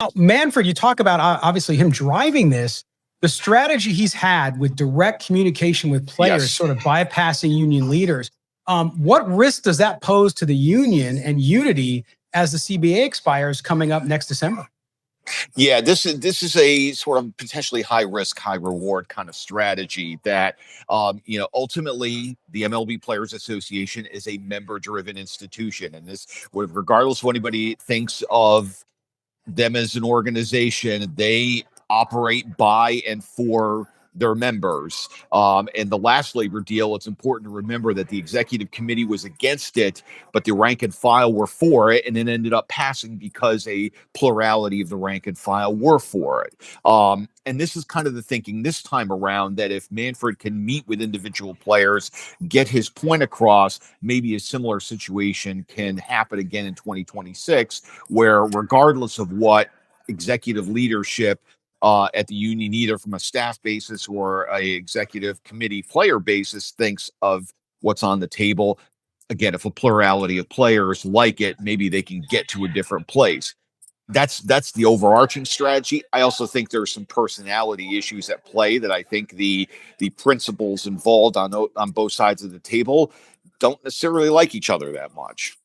Now, Manfred, you talk about obviously him driving this. The strategy he's had with direct communication with players, Yes. sort of bypassing union leaders. What risk does that pose to the union and unity as the CBA expires coming up next December? Yeah, this is a sort of potentially high risk, high reward kind of strategy that ultimately the MLB Players Association is a member driven institution, and this, regardless of what anybody thinks of them as an organization, they operate by and for their members. And the last labor deal, it's important to remember that the executive committee was against it, but the rank and file were for it, and it ended up passing because a plurality of the rank and file were for it. And this is kind of the thinking this time around, that if Manfred can meet with individual players, get his point across, maybe a similar situation can happen again in 2026, where regardless of what executive leadership at the union, either from a staff basis or a executive committee player basis, thinks of what's on the table, again, if a plurality of players like it, maybe they can get to a different place. That's the overarching strategy. I also think there's some personality issues at play that I think the principals involved on both sides of the table don't necessarily like each other that much.